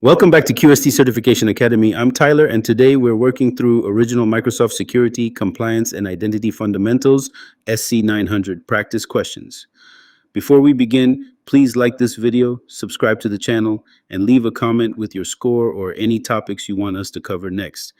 Welcome back to QST Certification Academy. I'm Tyler, and today we're working through Original Microsoft Security, Compliance, and Identity Fundamentals, SC-900 practice questions. Before we begin, please like this video, subscribe to the channel, and leave a comment with your score or any topics you want us to cover next.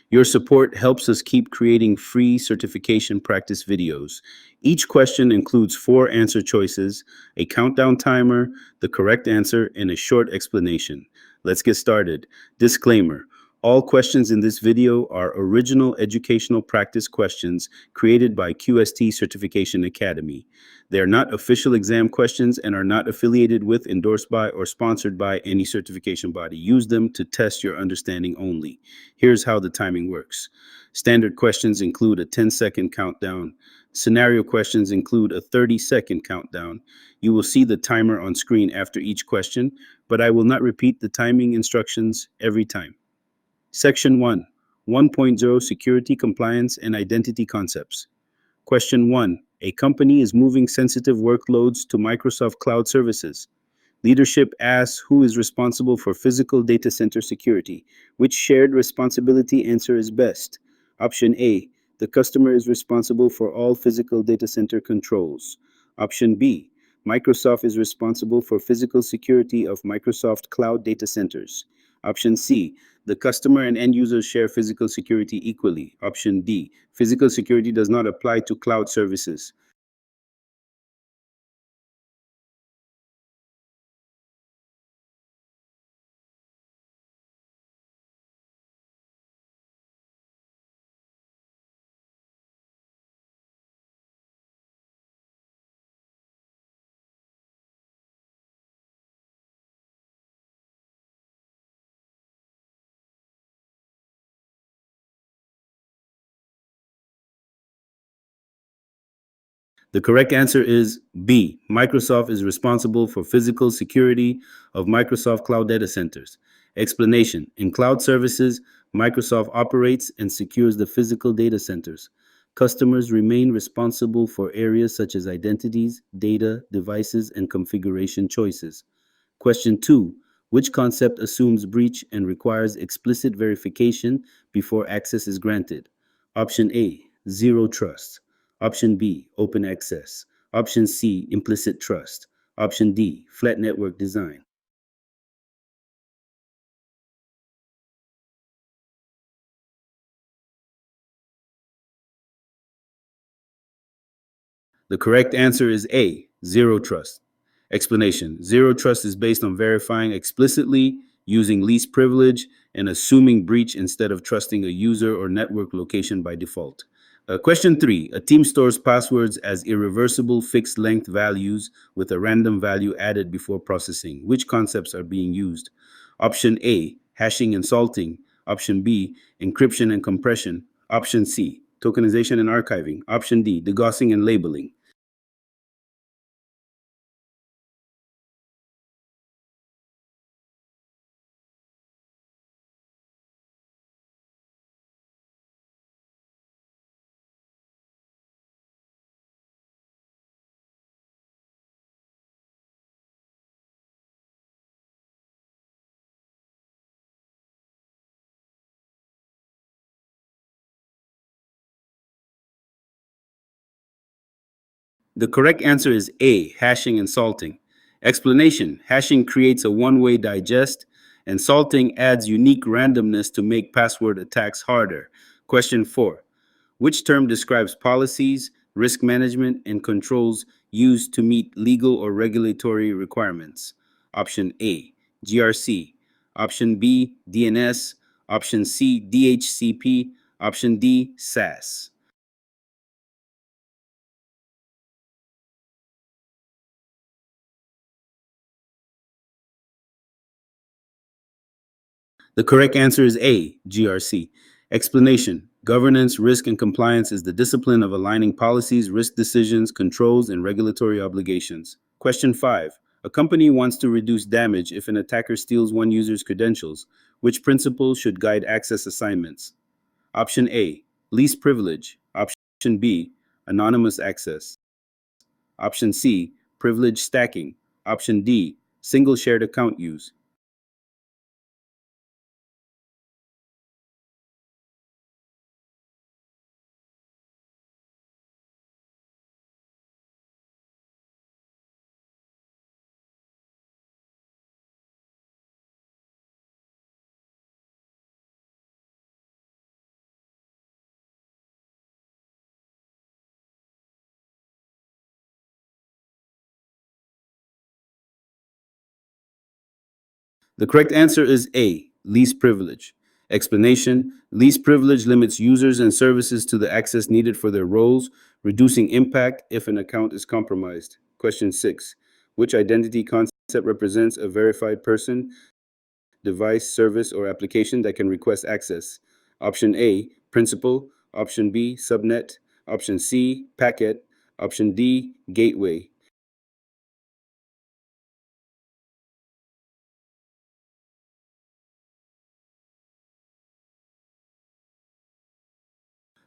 Your support helps us keep creating free certification practice videos. Each question includes 4 answer choices, a countdown timer, the correct answer, and a short explanation. Let's get started. Disclaimer. All questions in this video are original educational practice questions created by QST Certification Academy. They are not official exam questions and are not affiliated with, endorsed by, or sponsored by any certification body. Use them to test your understanding only. Here's how the timing works. Standard questions include a 10-second countdown. Scenario questions include a 30-second countdown. You will see the timer on screen after each question, but I will not repeat the timing instructions every time. Section 1, 1.0 Security, Compliance, and Identity Concepts. Question 1. A company is moving sensitive workloads to Microsoft Cloud Services. Leadership asks who is responsible for physical data center security. Which shared responsibility answer is best? Option A. The customer is responsible for all physical data center controls. Option B. Microsoft is responsible for physical security of Microsoft Cloud data centers. Option C. The customer and end users share physical security equally. Option D. Physical security does not apply to cloud services. The correct answer is B. Microsoft is responsible for physical security of Microsoft Cloud data centers. Explanation. In cloud services, Microsoft operates and secures the physical data centers. Customers remain responsible for areas such as identities, data, devices, and configuration choices. Question 2. Which concept assumes breach and requires explicit verification before access is granted? Option A. Zero trust. Option B. Open access. Option C. Implicit trust. Option D. Flat network design. The correct answer is A. Zero trust. Explanation. Zero trust is based on verifying explicitly, using least privilege, and assuming breach instead of trusting a user or network location by default. Question 3. A team stores passwords as irreversible fixed length values with a random value added before processing. Which concepts are being used? Option A. Hashing and salting. Option B. Encryption and compression. Option C. Tokenization and archiving. Option D. Degaussing and labeling. The correct answer is A, hashing and salting. Explanation. Hashing creates a one-way digest, and salting adds unique randomness to make password attacks harder. Question 4. Which term describes policies, risk management, and controls used to meet legal or regulatory requirements? Option A, GRC. Option B, DNS. Option C, DHCP. Option D, SAS. The correct answer is A, GRC. Explanation. Governance, risk, and compliance is the discipline of aligning policies, risk decisions, controls, and regulatory obligations. Question 5. A company wants to reduce damage if an attacker steals one user's credentials. Which principle should guide access assignments? Option A, least privilege. Option B, anonymous access. Option C, privilege stacking. Option D, single shared account use. The correct answer is A, least privilege. Explanation: least privilege limits users and services to the access needed for their roles, reducing impact if an account is compromised. Question 6. Which identity concept represents a verified person, device, service, or application that can request access? Option A, principal. Option B, subnet. Option C, packet. Option D, gateway.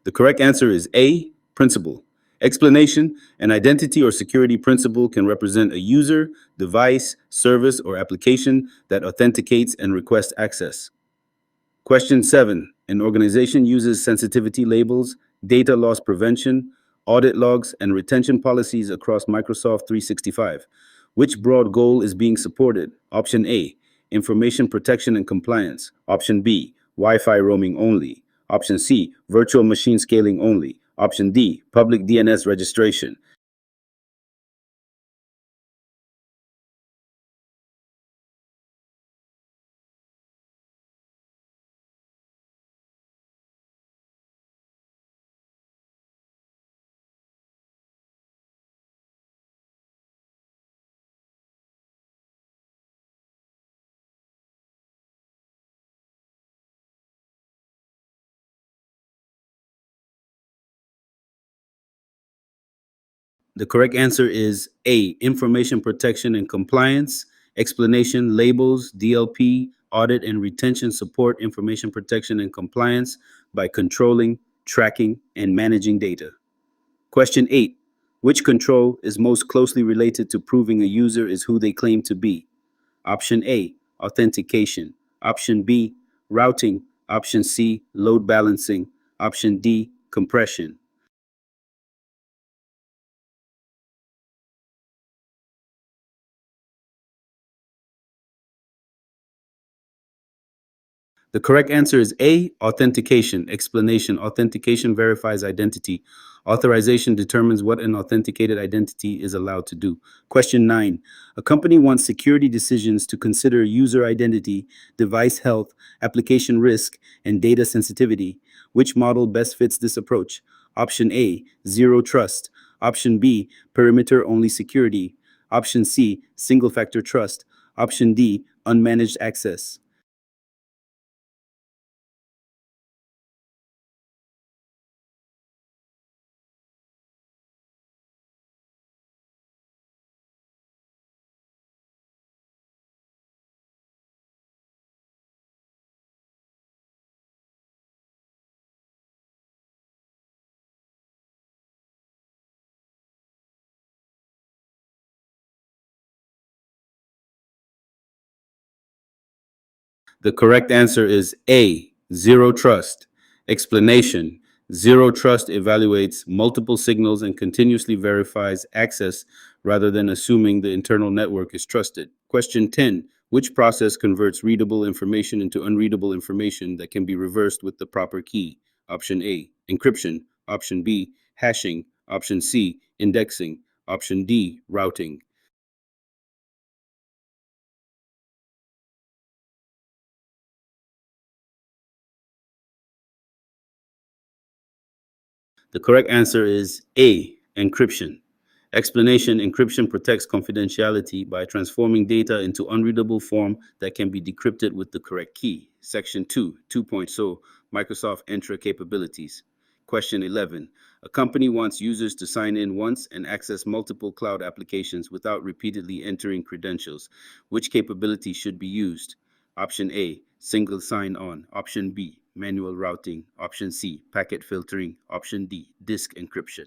The correct answer is A, principal. Explanation: an identity or security principal can represent a user, device, service, or application that authenticates and requests access. Question 7. An organization uses sensitivity labels, data loss prevention, audit logs, and retention policies across Microsoft 365. Which broad goal is being supported? Option A, information protection and compliance. Option B, Wi Fi roaming only. Option C, virtual machine scaling only. Option D, public DNS registration. The correct answer is A, information protection and compliance. Explanation: labels, DLP, audit and retention support information protection and compliance by controlling, tracking, and managing data. Question 8. Which control is most closely related to proving a user is who they claim to be? Option A, authentication. Option B, routing. Option C, load balancing. Option D, compression. The correct answer is A, authentication. Explanation: authentication verifies identity. Authorization determines what an authenticated identity is allowed to do. Question 9. A company wants security decisions to consider user identity, device health, application risk, and data sensitivity. Which model best fits this approach? Option A, zero trust. Option B, perimeter only security. Option C, single factor trust. Option D, unmanaged access. The correct answer is A, zero trust. Explanation: zero trust evaluates multiple signals and continuously verifies access rather than assuming the internal network is trusted. Question 10. Which process converts readable information into unreadable information that can be reversed with the proper key? Option A, encryption. Option B, hashing. Option C, indexing. Option D, routing. The correct answer is A, encryption. Explanation: encryption protects confidentiality by transforming data into unreadable form that can be decrypted with the correct key. Section 2, 2.0, Microsoft Entra Capabilities. Question 11. A company wants users to sign in once and access multiple cloud applications without repeatedly entering credentials. Which capability should be used? Option A, single sign on. Option B, manual routing. Option C, packet filtering. Option D, disk encryption.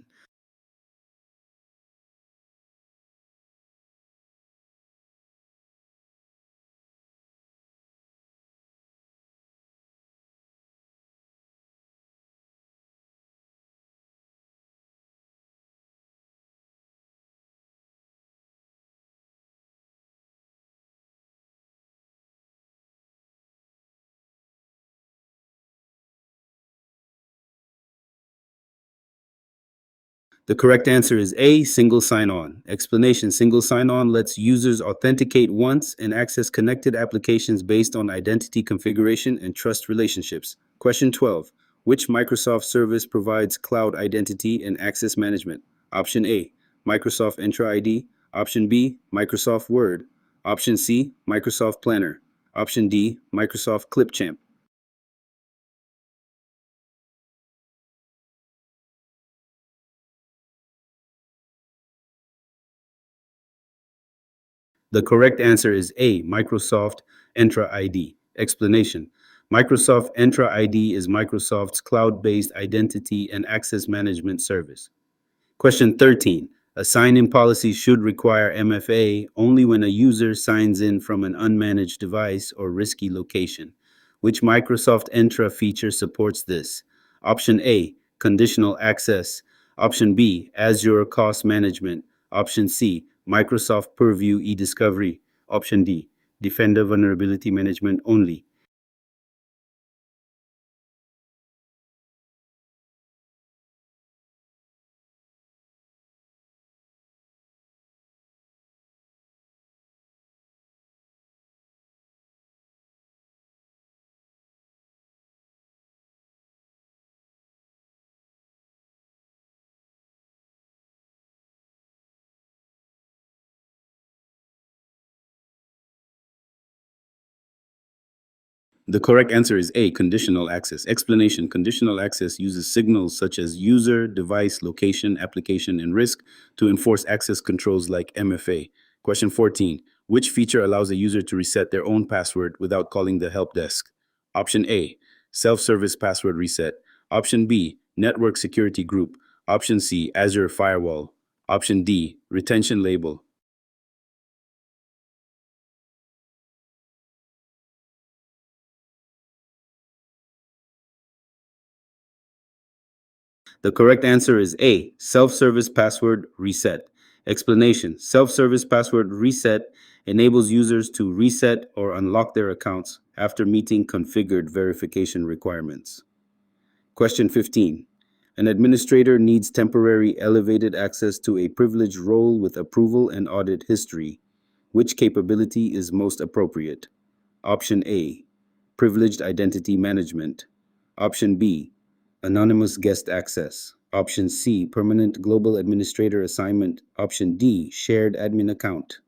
The correct answer is A, single sign-on. Explanation: single sign-on lets users authenticate once and access connected applications based on identity configuration and trust relationships. Question 12. Which Microsoft service provides cloud identity and access management? Option A, Microsoft Entra ID. Option B, Microsoft Word. Option C, Microsoft Planner. Option D, Microsoft Clipchamp. The correct answer is A, Microsoft Entra ID. Explanation: Microsoft Entra ID is Microsoft's cloud based identity and access management service. Question 13. A sign-in policy should require MFA only when a user signs in from an unmanaged device or risky location. Which Microsoft Entra feature supports this? Option A, conditional access. Option B, Azure cost management. Option C, Microsoft Purview e-discovery. Option D, Defender vulnerability management only. The correct answer is A, conditional access. Explanation: conditional access uses signals such as user, device, location, application, and risk to enforce access controls like MFA. Question 14. Which feature allows a user to reset their own password without calling the help desk? Option A, self service password reset. Option B, network security group. Option C, Azure firewall. Option D, retention label. The correct answer is A, self-service password reset. Explanation: self-service password reset enables users to reset or unlock their accounts after meeting configured verification requirements. Question 15. An administrator needs temporary elevated access to a privileged role with approval and audit history. Which capability is most appropriate? Option A, privileged identity management. Option B, anonymous guest access. Option C, permanent global administrator assignment. Option D, shared admin account.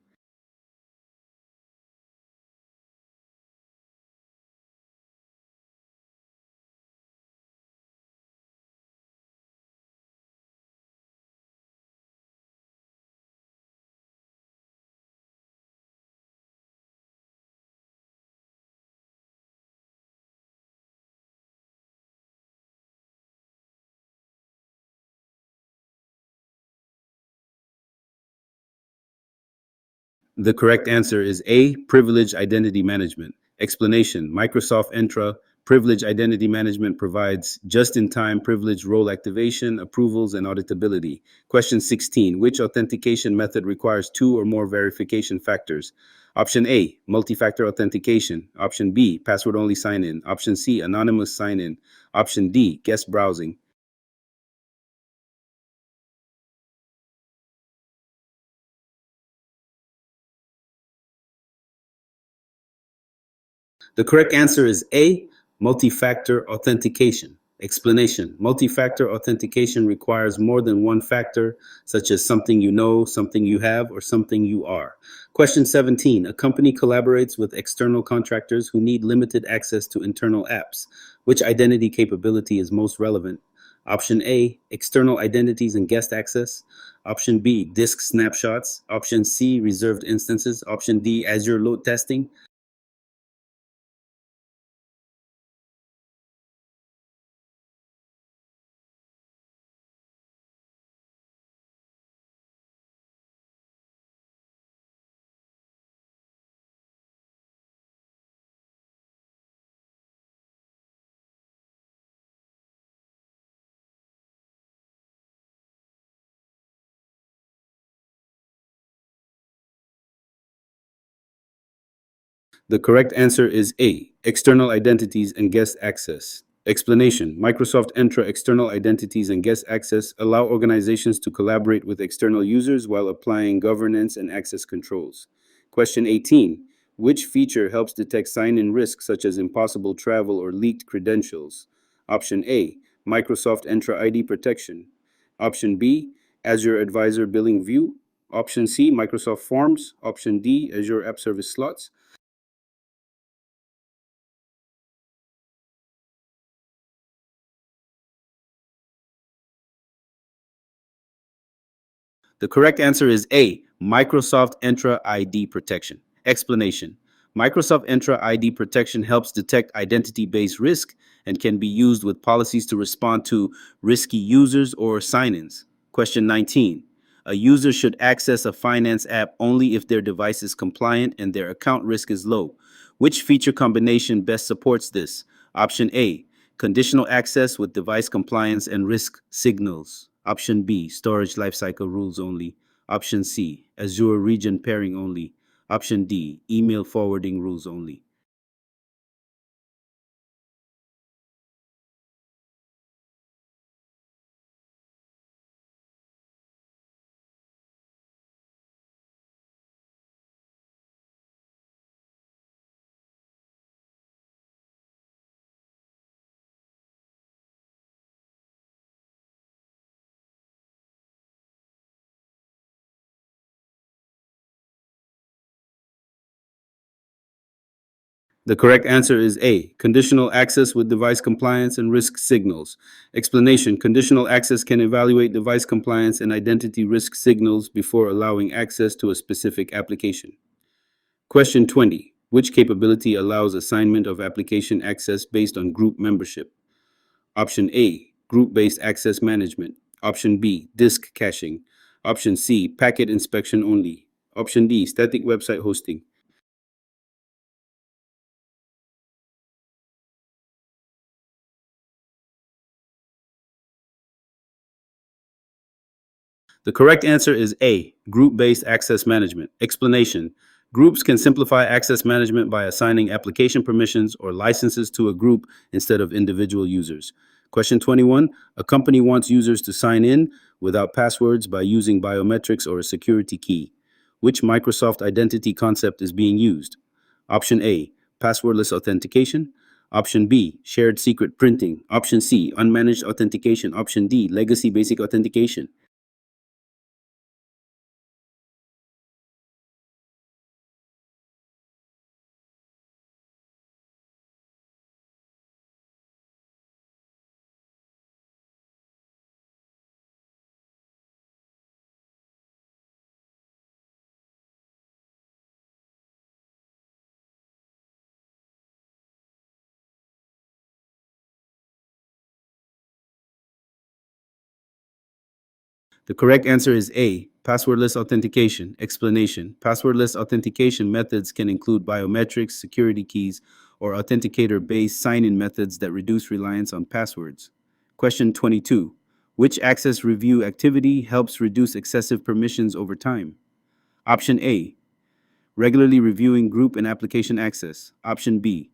The correct answer is A, privileged identity management. Explanation: Microsoft Entra Privileged Identity Management provides just in time privileged role activation, approvals, and auditability. Question 16. Which authentication method requires two or more verification factors? Option A, multi factor authentication. Option B, password only sign in. Option C, anonymous sign in. Option D, guest browsing. The correct answer is A, multi-factor authentication. Explanation: multi-factor authentication requires more than one factor, such as something you know, something you have, or something you are. Question 17. A company collaborates with external contractors who need limited access to internal apps. Which identity capability is most relevant? Option A, external identities and guest access. Option B, disk snapshots. Option C, reserved instances. Option D, Azure load testing. The correct answer is A, external identities and guest access. Explanation: Microsoft Entra external identities and guest access allow organizations to collaborate with external users while applying governance and access controls. Question 18. Which feature helps detect sign in risks such as impossible travel or leaked credentials? Option A: Microsoft Entra ID protection. Option B: Azure Advisor Billing View. Option C: Microsoft Forms. Option D: Azure App Service Slots. The correct answer is A, Microsoft Entra ID protection. Explanation: Microsoft Entra ID protection helps detect identity based risk and can be used with policies to respond to risky users or sign ins. Question 19. A user should access a finance app only if their device is compliant and their account risk is low. Which feature combination best supports this? Option A, conditional access with device compliance and risk signals. Option B, storage lifecycle rules only. Option C, Azure region pairing only. Option D, email forwarding rules only. The correct answer is A, conditional access with device compliance and risk signals. Explanation: conditional access can evaluate device compliance and identity risk signals before allowing access to a specific application. Question 20. Which capability allows assignment of application access based on group membership? Option A, group based access management. Option B, disk caching. Option C, packet inspection only. Option D, static website hosting. The correct answer is A, group based access management. Explanation: groups can simplify access management by assigning application permissions or licenses to a group instead of individual users. Question 21. A company wants users to sign in without passwords by using biometrics or a security key. Which Microsoft identity concept is being used? Option A, passwordless authentication. Option B, shared secret printing. Option C, unmanaged authentication. Option D, legacy basic authentication. The correct answer is A, passwordless authentication. Explanation: passwordless authentication methods can include biometrics, security keys, or authenticator based sign in methods that reduce reliance on passwords. Question 22. Which access review activity helps reduce excessive permissions over time? Option A, regularly reviewing group and application access. Option B,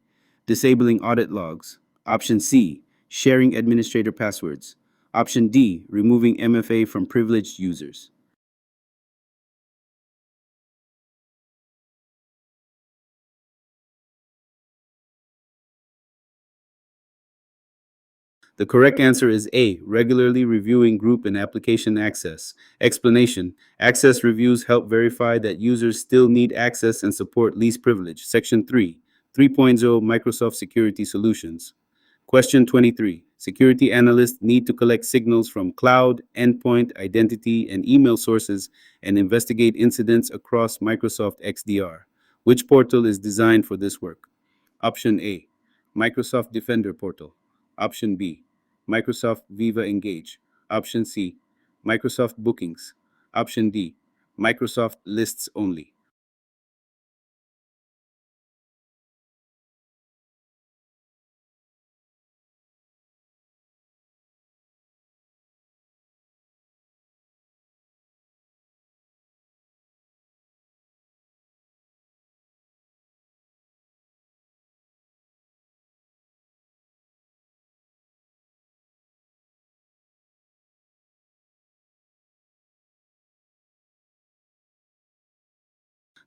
disabling audit logs. Option C, sharing administrator passwords. Option D, removing MFA from privileged users. The correct answer is A, regularly reviewing group and application access. Explanation: access reviews help verify that users still need access and support least privilege. Section 3, 3.0 Microsoft Security Solutions. Question 23. Security analysts need to collect signals from cloud, endpoint, identity, and email sources and investigate incidents across Microsoft XDR. Which portal is designed for this work? Option A, Microsoft Defender Portal. Option B, Microsoft Viva Engage. Option C, Microsoft Bookings. Option D, Microsoft Lists Only.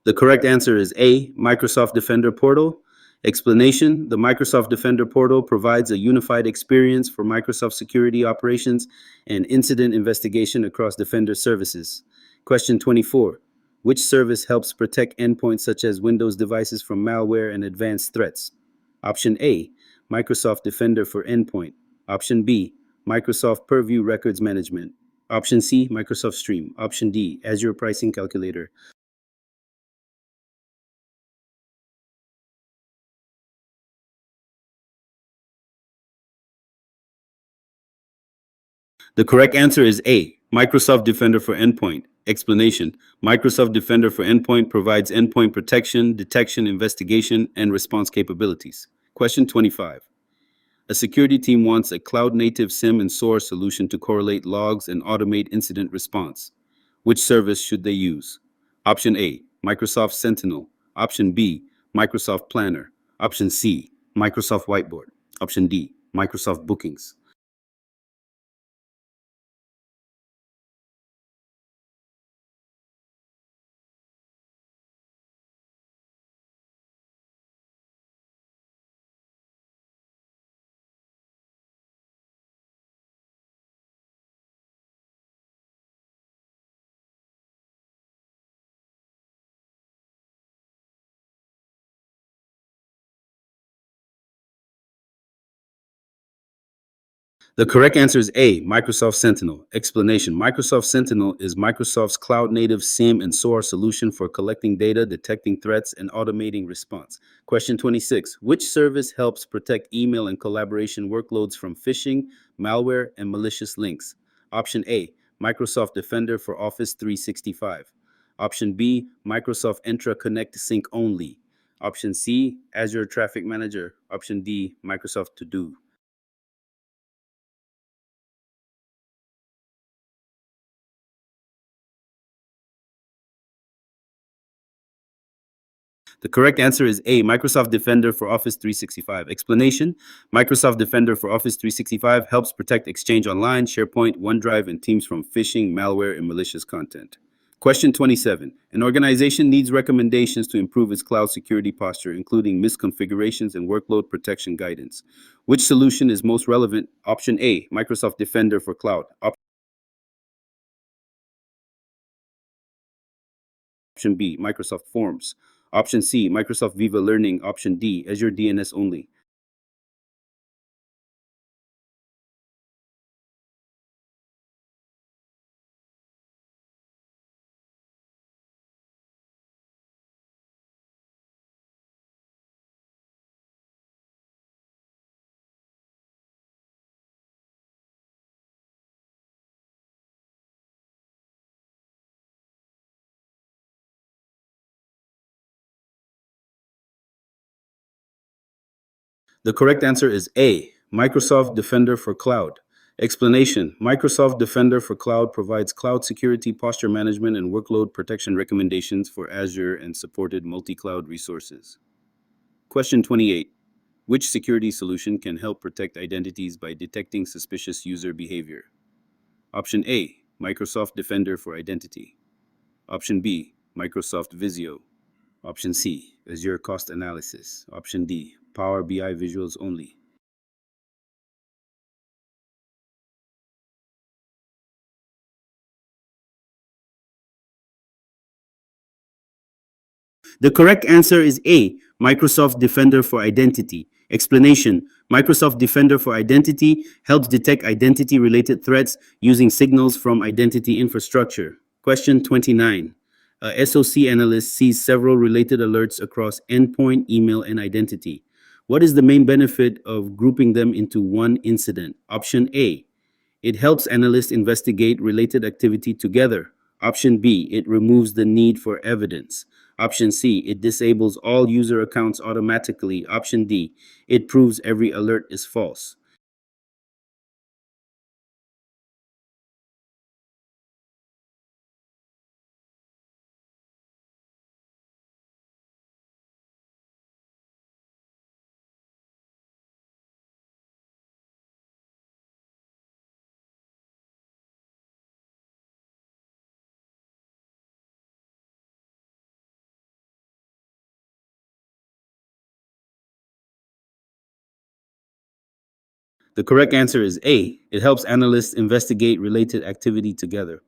The correct answer is A, Microsoft Defender Portal. Explanation: the Microsoft Defender Portal provides a unified experience for Microsoft security operations and incident investigation across Defender services. Question 24. Which service helps protect endpoints such as Windows devices from malware and advanced threats? Option A, Microsoft Defender for Endpoint. Option B, Microsoft Purview Records Management. Option C, Microsoft Stream. Option D, Azure Pricing Calculator. The correct answer is A, Microsoft Defender for Endpoint. Explanation: Microsoft Defender for Endpoint provides endpoint protection, detection, investigation, and response capabilities. Question 25. A security team wants a cloud native SIM and SOAR solution to correlate logs and automate incident response. Which service should they use? Option A, Microsoft Sentinel. Option B, Microsoft Planner. Option C, Microsoft Whiteboard. Option D, Microsoft Bookings. The correct answer is A, Microsoft Sentinel. Explanation: Microsoft Sentinel is Microsoft's cloud native SIEM and SOAR solution for collecting data, detecting threats, and automating response. Question 26. Which service helps protect email and collaboration workloads from phishing, malware, and malicious links? Option A, Microsoft Defender for Office 365. Option B, Microsoft Entra Connect Sync Only. Option C, Azure Traffic Manager. Option D, Microsoft To Do. The correct answer is A, Microsoft Defender for Office 365. Explanation: Microsoft Defender for Office 365 helps protect Exchange Online, SharePoint, OneDrive, and Teams from phishing, malware, and malicious content. Question 27. An organization needs recommendations to improve its cloud security posture, including misconfigurations and workload protection guidance. Which solution is most relevant? Option A, Microsoft Defender for Cloud. Option B, Microsoft Forms. Option C, Microsoft Viva Learning. Option D, Azure DNS Only. The correct answer is A, Microsoft Defender for Cloud. Explanation: Microsoft Defender for Cloud provides cloud security, posture management, and workload protection recommendations for Azure and supported multi cloud resources. Question 28. Which security solution can help protect identities by detecting suspicious user behavior? Option A, Microsoft Defender for Identity. Option B, Microsoft Visio. Option C, Azure Cost Analysis. Option D, Power BI Visuals Only. The correct answer is A, Microsoft Defender for Identity. Explanation: Microsoft Defender for Identity helps detect identity related threats using signals from identity infrastructure. Question 29. A SOC analyst sees several related alerts across endpoint, email, and identity. What is the main benefit of grouping them into one incident? Option A, it helps analysts investigate related activity together. Option B, it removes the need for evidence. Option C, it disables all user accounts automatically. Option D, it proves every alert is false. The correct answer is A. It helps analysts investigate related activity together.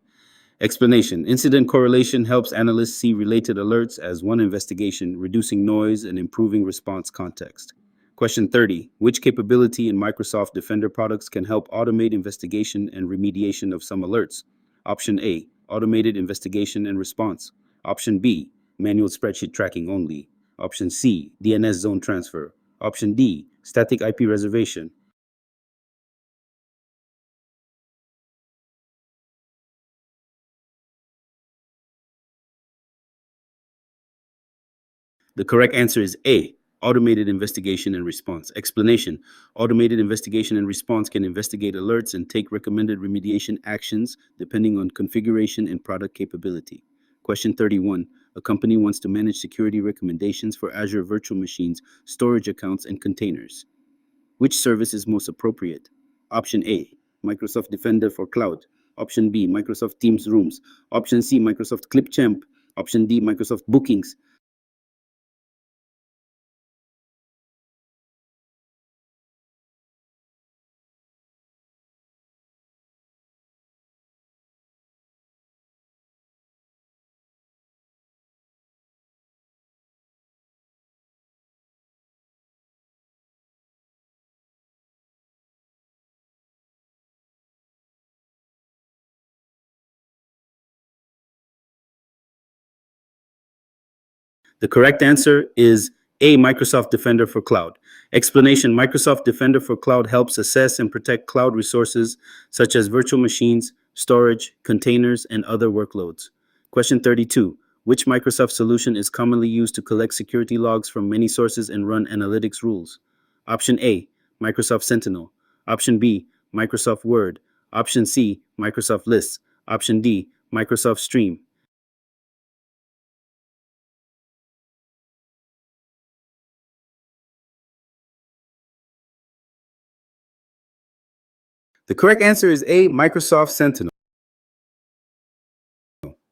Explanation. Incident correlation helps analysts see related alerts as one investigation, reducing noise and improving response context. Question 30. Which capability in Microsoft Defender products can help automate investigation and remediation of some alerts? Option A. Automated investigation and response. Option B. Manual spreadsheet tracking only. Option C. DNS zone transfer. Option D. Static IP reservation. The correct answer is A, automated investigation and response. Explanation. Automated investigation and response can investigate alerts and take recommended remediation actions depending on configuration and product capability. Question 31. A company wants to manage security recommendations for Azure virtual machines, storage accounts, and containers. Which service is most appropriate? Option A, Microsoft Defender for Cloud. Option B, Microsoft Teams Rooms. Option C, Microsoft Clipchamp. Option D, Microsoft Bookings. The correct answer is A, Microsoft Defender for Cloud. Explanation. Microsoft Defender for Cloud helps assess and protect cloud resources such as virtual machines, storage, containers, and other workloads. Question 32. Which Microsoft solution is commonly used to collect security logs from many sources and run analytics rules? Option A, Microsoft Sentinel. Option B, Microsoft Word. Option C, Microsoft Lists. Option D, Microsoft Stream. The correct answer is A, Microsoft Sentinel.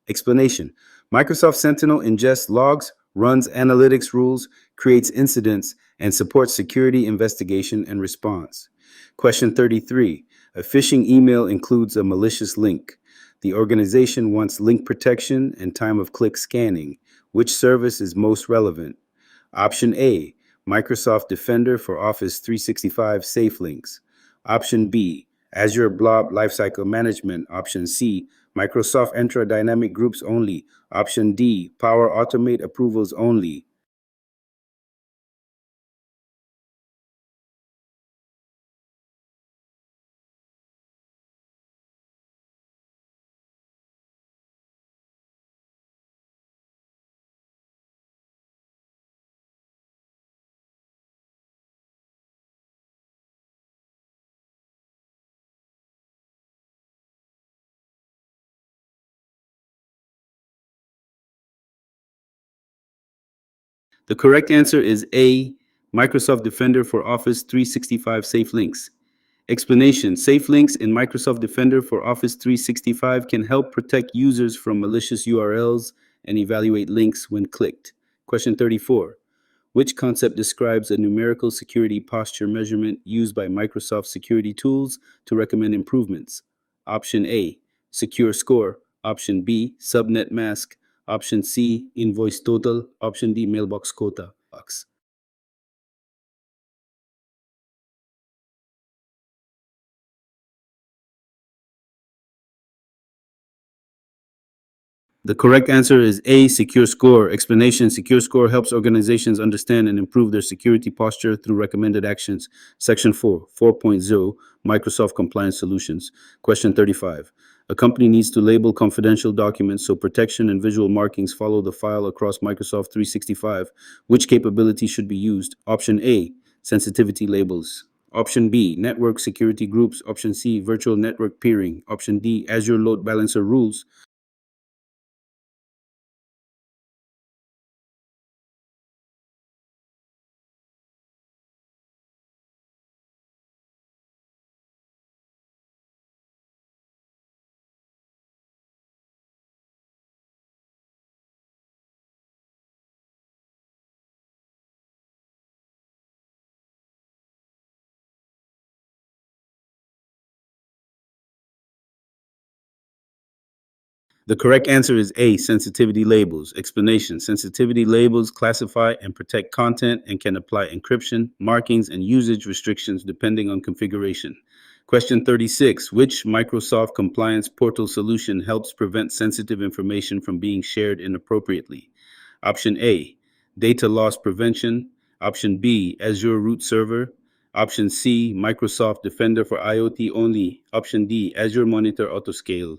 Explanation. Microsoft Sentinel ingests logs, runs analytics rules, creates incidents, and supports security investigation and response. Question 33. A phishing email includes a malicious link. The organization wants link protection and time of click scanning. Which service is most relevant? Option A, Microsoft Defender for Office 365 Safe Links. Option B, Azure Blob Lifecycle Management. Option C, Microsoft Entra Dynamic Groups only. Option D, Power Automate Approvals only. The correct answer is A, Microsoft Defender for Office 365 Safe Links. Explanation. Safe links in Microsoft Defender for Office 365 can help protect users from malicious URLs and evaluate links when clicked. Question 34. Which concept describes a numerical security posture measurement used by Microsoft security tools to recommend improvements? Option A, secure score. Option B, subnet mask. Option C, invoice total. Option D, mailbox quota. The correct answer is A, Secure Score. Explanation. Secure Score helps organizations understand and improve their security posture through recommended actions. Section 4, 4.0, Microsoft Compliance Solutions. Question 35. A company needs to label confidential documents so protection and visual markings follow the file across Microsoft 365. Which capability should be used? Option A, sensitivity labels. Option B, network security groups. Option C, virtual network peering. Option D, Azure Load Balancer rules. The correct answer is A, sensitivity labels. Explanation: sensitivity labels classify and protect content and can apply encryption, markings, and usage restrictions depending on configuration. Question 36: which Microsoft compliance portal solution helps prevent sensitive information from being shared inappropriately? Option A, data loss prevention. Option B, Azure root server. Option C, Microsoft Defender for IoT only. Option D, Azure Monitor Autoscale.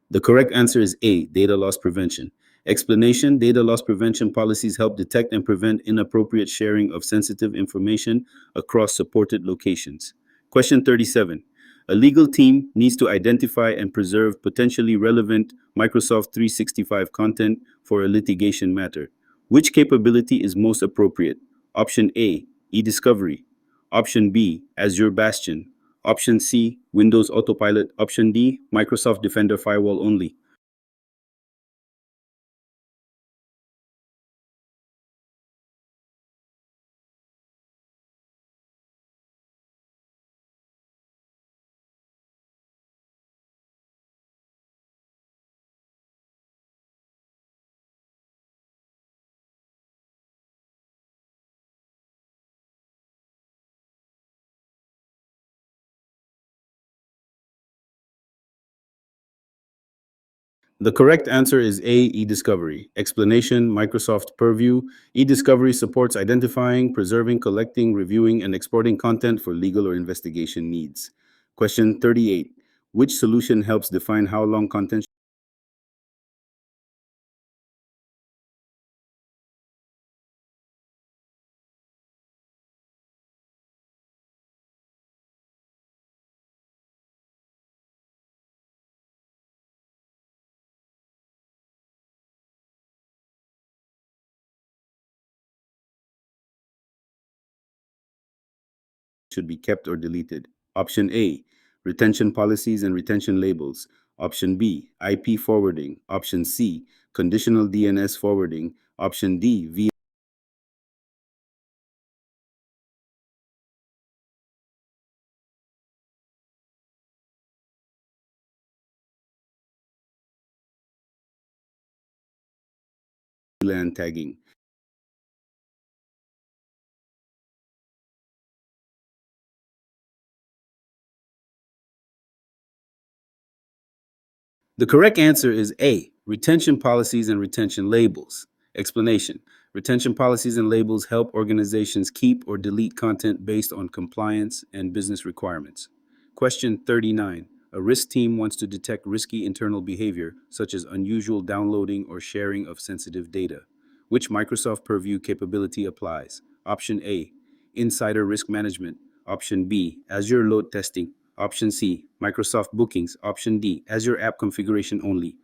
The correct answer is A, data loss prevention. Explanation: data loss prevention policies help detect and prevent inappropriate sharing of sensitive information across supported locations. Question 37. A legal team needs to identify and preserve potentially relevant Microsoft 365 content for a litigation matter. Which capability is most appropriate? Option A, e-discovery. Option B, Azure Bastion. Option C, Windows Autopilot. Option D, Microsoft Defender Firewall only. The correct answer is A, e-discovery. Explanation: Microsoft Purview. E-discovery supports identifying, preserving, collecting, reviewing, and exporting content for legal or investigation needs. Question 38. Which solution helps define how long content? Should be kept or deleted? Option A, retention policies and retention labels. Option B, IP forwarding. Option C, conditional DNS forwarding. Option D, VLAN tagging. The correct answer is A, retention policies and retention labels. Explanation: retention policies and labels help organizations keep or delete content based on compliance and business requirements. Question 39. A risk team wants to detect risky internal behavior, such as unusual downloading or sharing of sensitive data. Which Microsoft Purview capability applies? Option A, insider risk management. Option B, Azure load testing. Option C, Microsoft Bookings. Option D, Azure app configuration only.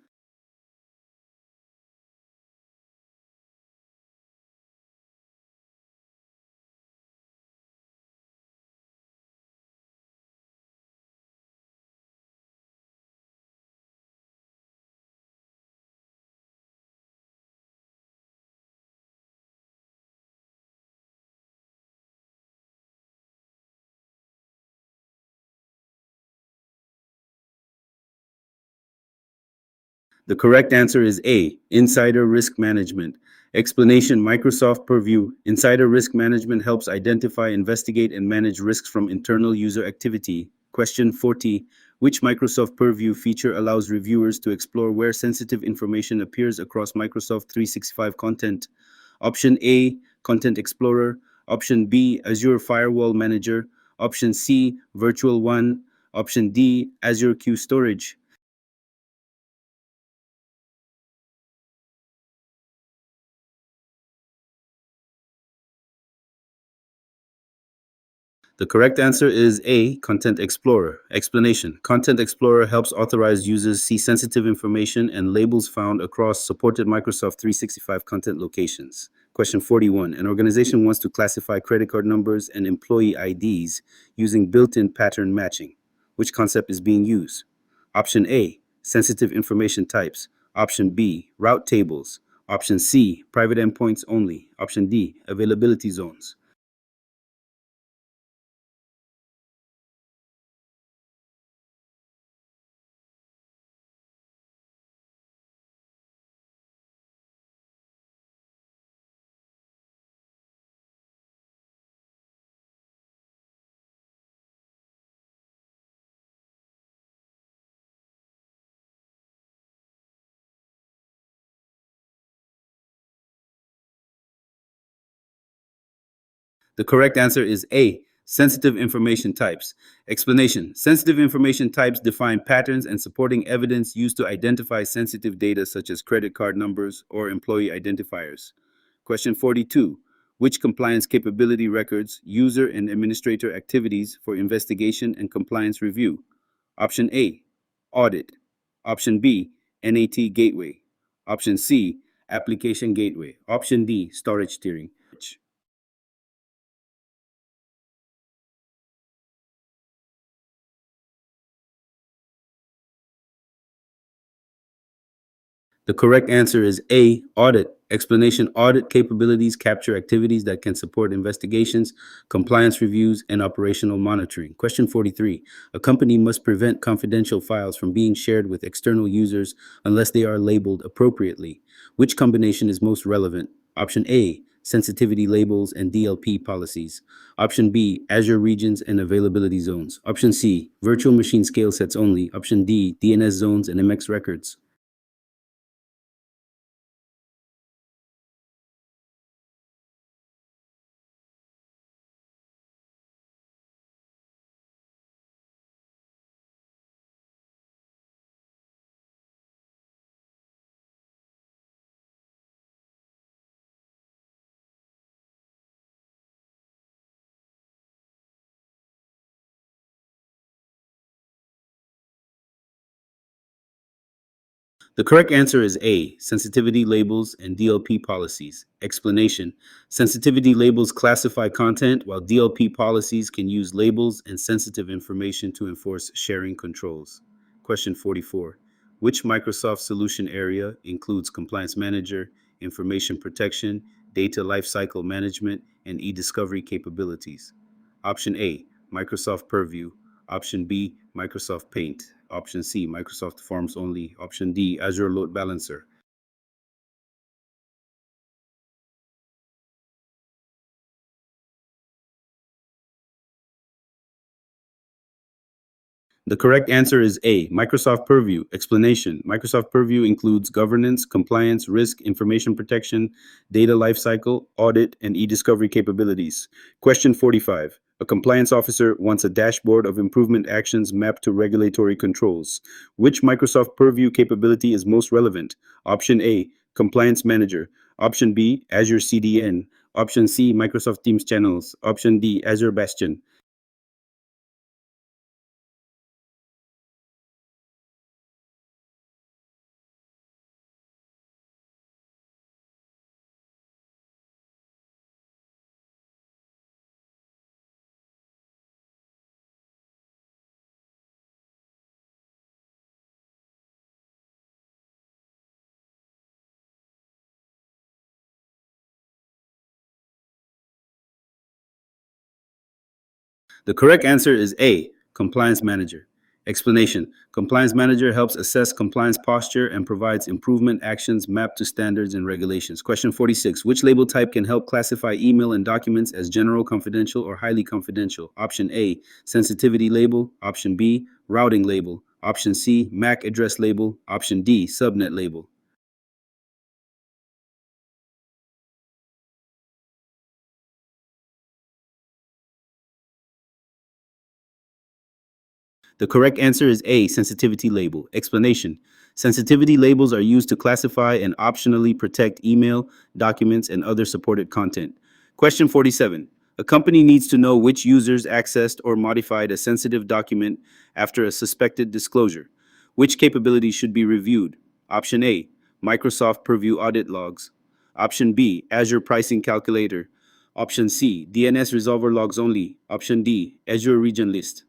The correct answer is A, insider risk management. Explanation: Microsoft Purview. Insider risk management helps identify, investigate, and manage risks from internal user activity. Question 40. Which Microsoft Purview feature allows reviewers to explore where sensitive information appears across Microsoft 365 content? Option A, Content Explorer. Option B, Azure Firewall Manager. Option C, Virtual One. Option D, Azure Q Storage. The correct answer is A, Content Explorer. Explanation: Content Explorer helps authorized users see sensitive information and labels found across supported Microsoft 365 content locations. Question 41. An organization wants to classify credit card numbers and employee IDs using built in pattern matching. Which concept is being used? Option A, sensitive information types. Option B, route tables. Option C, private endpoints only. Option D, availability zones. The correct answer is A, sensitive information types. Explanation. Sensitive information types define patterns and supporting evidence used to identify sensitive data such as credit card numbers or employee identifiers. Question 42. Which compliance capability records user and administrator activities for investigation and compliance review? Option A, audit. Option B, NAT gateway. Option C, application gateway. Option D, storage tiering. The correct answer is A, audit. Explanation. Audit capabilities capture activities that can support investigations, compliance reviews, and operational monitoring. Question 43. A company must prevent confidential files from being shared with external users unless they are labeled appropriately. Which combination is most relevant? Option A, sensitivity labels and DLP policies. Option B, Azure regions and availability zones. Option C, virtual machine scale sets only. Option D, DNS zones and MX records. The correct answer is A, sensitivity labels and DLP policies. Explanation. Sensitivity labels classify content, while DLP policies can use labels and sensitive information to enforce sharing controls. Question 44. Which Microsoft solution area includes Compliance Manager, Information Protection, Data Lifecycle Management, and e-discovery capabilities? Option A, Microsoft Purview. Option B, Microsoft Paint. Option C, Microsoft Forms only. Option D, Azure Load Balancer. The correct answer is A, Microsoft Purview. Explanation. Microsoft Purview includes governance, compliance, risk, information protection, data lifecycle, audit, and e-discovery capabilities. Question 45. A compliance officer wants a dashboard of improvement actions mapped to regulatory controls. Which Microsoft Purview capability is most relevant? Option A, Compliance Manager. Option B, Azure CDN. Option C, Microsoft Teams channels. Option D, Azure Bastion. The correct answer is A, Compliance Manager. Explanation. Compliance Manager helps assess compliance posture and provides improvement actions mapped to standards and regulations. Question 46. Which label type can help classify email and documents as general, confidential, or highly confidential? Option A, sensitivity label. Option B, routing label. Option C, MAC address label. Option D, subnet label. The correct answer is A, sensitivity label. Explanation. Sensitivity labels are used to classify and optionally protect email, documents, and other supported content. Question 47. A company needs to know which users accessed or modified a sensitive document after a suspected disclosure. Which capabilities should be reviewed? Option A, Microsoft Purview audit logs. Option B, Azure pricing calculator. Option C, DNS resolver logs only. Option D, Azure region list.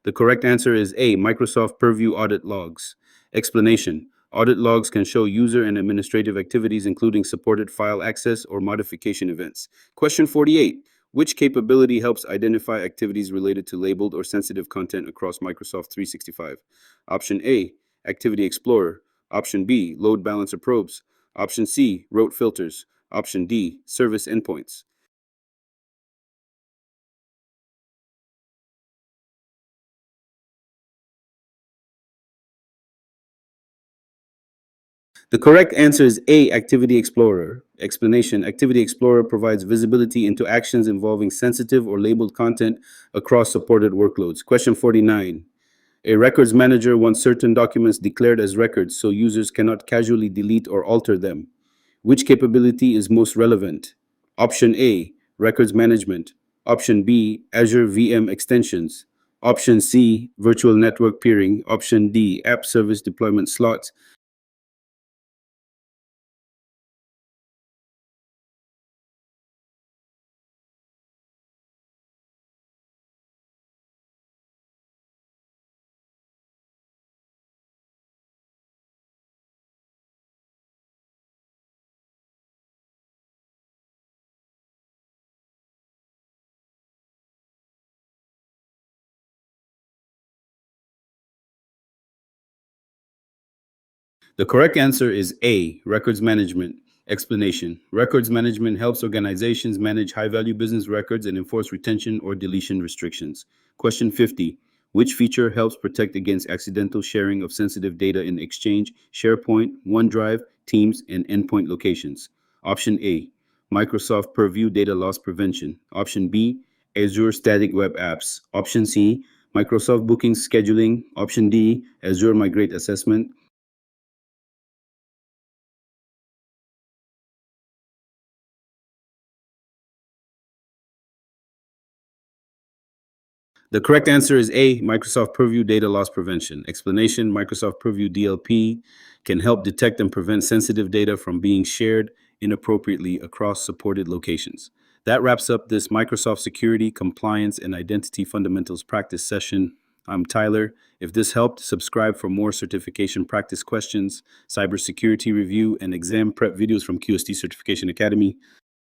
The correct answer is A. Microsoft Purview Audit Logs. Explanation. Audit logs can show user and administrative activities, including supported file access or modification events. Question 48. Which capability helps identify activities related to labeled or sensitive content across Microsoft 365? Option A. Activity Explorer. Option B. Load balancer probes. Option C. Rote filters. Option D. Service endpoints. The correct answer is A, Activity Explorer. Explanation. Activity Explorer provides visibility into actions involving sensitive or labeled content across supported workloads. Question 49. A records manager wants certain documents declared as records so users cannot casually delete or alter them. Which capability is most relevant? Option A, records management. Option B, Azure VM extensions. Option C, virtual network peering. Option D, app service deployment slots. The correct answer is A, records management. Explanation. Records management helps organizations manage high value business records and enforce retention or deletion restrictions. Question 50. Which feature helps protect against accidental sharing of sensitive data in Exchange, SharePoint, OneDrive, Teams, and endpoint locations? Option A, Microsoft Purview Data Loss Prevention. Option B, Azure Static Web Apps. Option C, Microsoft Booking Scheduling. Option D, Azure Migrate Assessment. The correct answer is A, Microsoft Purview Data Loss Prevention. Explanation. Microsoft Purview DLP can help detect and prevent sensitive data from being shared inappropriately across supported locations. That wraps up this Microsoft Security, Compliance, and Identity Fundamentals practice session. I'm Tyler. If this helped, subscribe for more certification practice questions, cybersecurity review, and exam prep videos from QST Certification Academy.